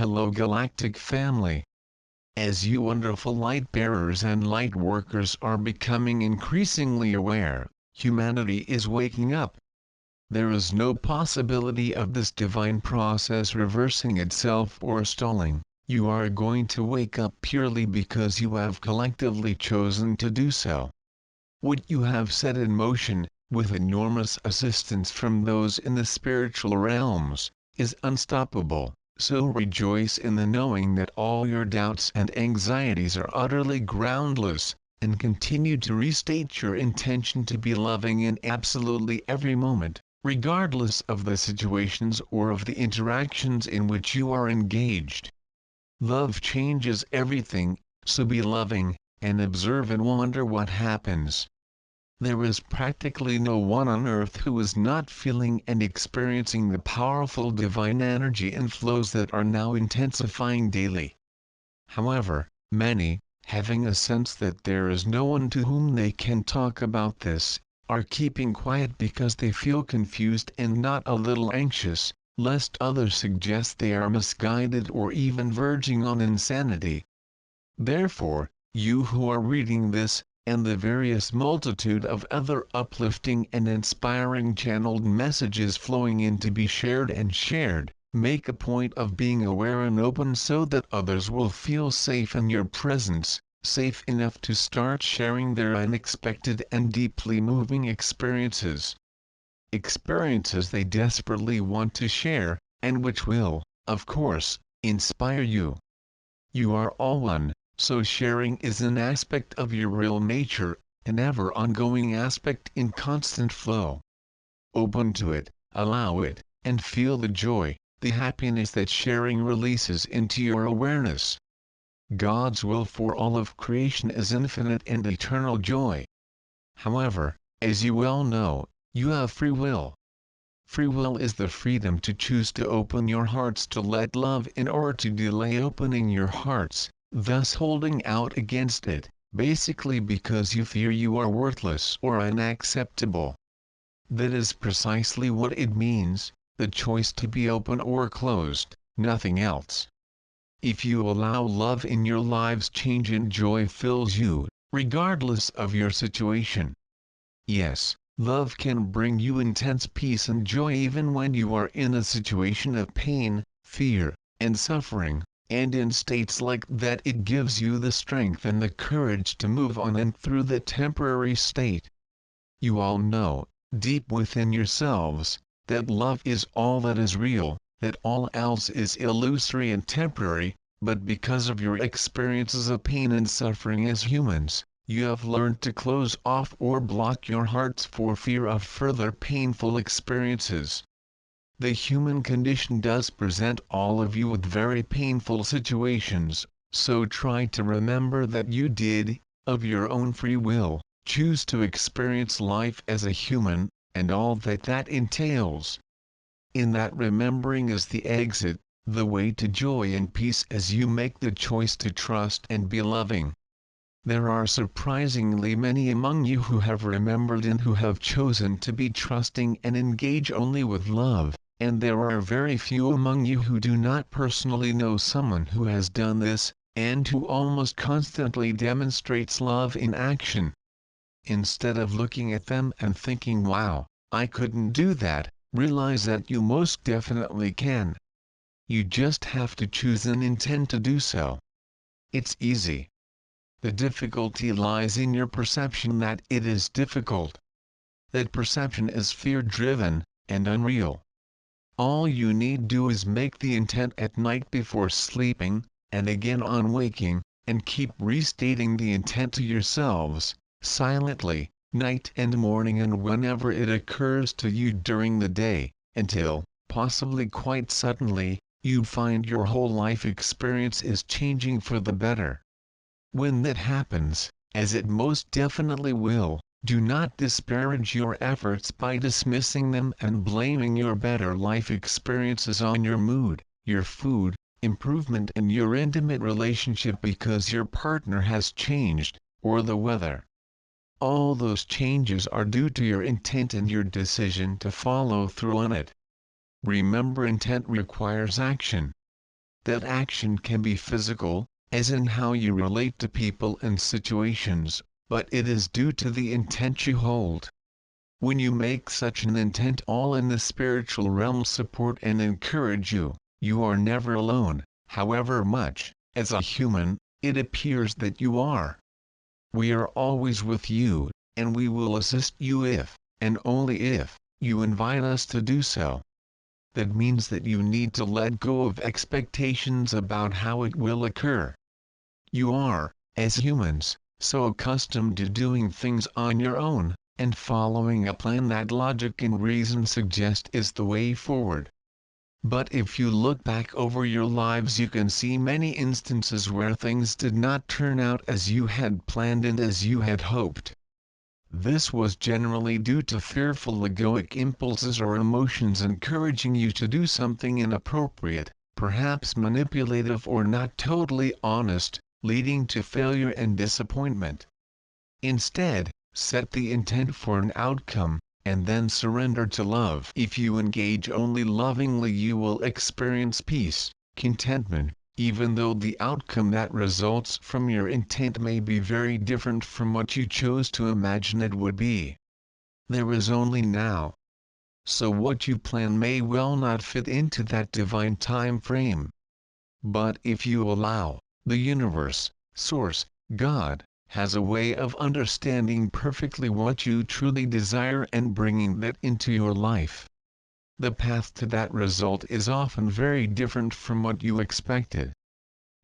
hello Galactic family. As you wonderful light bearers and light workers are becoming increasingly aware, humanity is waking up. There is no possibility of this divine process reversing itself or stalling. You are going to wake up purely because you have collectively chosen to do so. What you have set in motion, with enormous assistance from those in the spiritual realms, is unstoppable, so rejoice in the knowing that all your doubts and anxieties are utterly groundless, and continue to restate your intention to be loving in absolutely every moment, regardless of the situations or of the interactions in which you are engaged. Love changes everything, so be loving, and observe and wonder what happens. There is practically no one on earth who is not feeling and experiencing the powerful divine energy and flows that are now intensifying daily. However, many, having a sense that there is no one to whom they can talk about this, are keeping quiet because they feel confused and not a little anxious, lest others suggest they are misguided or even verging on insanity. Therefore, you who are reading this, and the various multitude of other uplifting and inspiring channeled messages flowing in to be shared and shared, make a point of being aware and open so that others will feel safe in your presence, safe enough to start sharing their unexpected and deeply moving experiences. Experiences they desperately want to share, and which will, of course, inspire you. You are all one. So sharing is an aspect of your real nature, an ever-ongoing aspect in constant flow. Open to it, allow it, and feel the joy, the happiness that sharing releases into your awareness. God's will for all of creation is infinite and eternal joy. However, as you well know, you have free will. Free will is the freedom to choose to open your hearts to let love in or to delay opening your hearts, thus holding out against it, basically because you fear you are worthless or unacceptable. That is precisely what it means, the choice to be open or closed, nothing else. If you allow love in your lives, change and joy fills you, regardless of your situation. Yes, love can bring you intense peace and joy even when you are in a situation of pain, fear, and suffering. And in states like that it gives you the strength and the courage to move on and through the temporary state. You all know, deep within yourselves, that love is all that is real, that all else is illusory and temporary, but because of your experiences of pain and suffering as humans, you have learned to close off or block your hearts for fear of further painful experiences. The human condition does present all of you with very painful situations, so try to remember that you did, of your own free will, choose to experience life as a human, and all that that entails. In that remembering is the exit, the way to joy and peace as you make the choice to trust and be loving. There are surprisingly many among you who have remembered and who have chosen to be trusting and engage only with love. And there are very few among you who do not personally know someone who has done this, and who almost constantly demonstrates love in action. Instead of looking at them and thinking, wow, I couldn't do that, realize that you most definitely can. You just have to choose and intend to do so. It's easy. The difficulty lies in your perception that it is difficult. That perception is fear-driven, and unreal. All you need do is make the intent at night before sleeping, and again on waking, and keep restating the intent to yourselves, silently, night and morning and whenever it occurs to you during the day, until, possibly quite suddenly, you find your whole life experience is changing for the better. When that happens, as it most definitely will, do not disparage your efforts by dismissing them and blaming your better life experiences on your mood, your food, improvement in your intimate relationship because your partner has changed, or the weather. All those changes are due to your intent and your decision to follow through on it. Remember, intent requires action. That action can be physical, as in how you relate to people and situations, but it is due to the intent you hold. When you make such an intent, all in the spiritual realm support and encourage you. You are never alone, however much, as a human, it appears that you are. We are always with you, and we will assist you if, and only if, you invite us to do so. That means that you need to let go of expectations about how it will occur. You are, as humans, so accustomed to doing things on your own, and following a plan that logic and reason suggest is the way forward. But if you look back over your lives, you can see many instances where things did not turn out as you had planned and as you had hoped. This was generally due to fearful egoic impulses or emotions encouraging you to do something inappropriate, perhaps manipulative or not totally honest, leading to failure and disappointment. Instead, set the intent for an outcome, and then surrender to love. If you engage only lovingly, you will experience peace, contentment, even though the outcome that results from your intent may be very different from what you chose to imagine it would be. There is only now. So what you plan may well not fit into that divine time frame. But if you allow, the universe, Source, God, has a way of understanding perfectly what you truly desire and bringing that into your life. The path to that result is often very different from what you expected.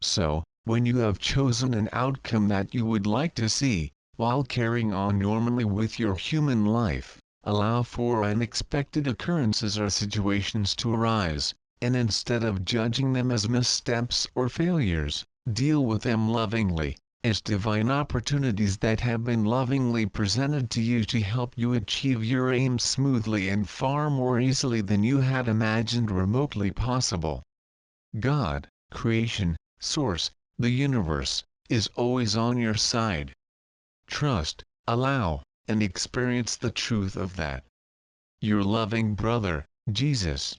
So, when you have chosen an outcome that you would like to see, while carrying on normally with your human life, allow for unexpected occurrences or situations to arise, and instead of judging them as missteps or failures, deal with them lovingly, as divine opportunities that have been lovingly presented to you to help you achieve your aims smoothly and far more easily than you had imagined remotely possible. God, creation, Source, the universe, is always on your side. Trust, allow, and experience the truth of that. Your loving brother, Jesus.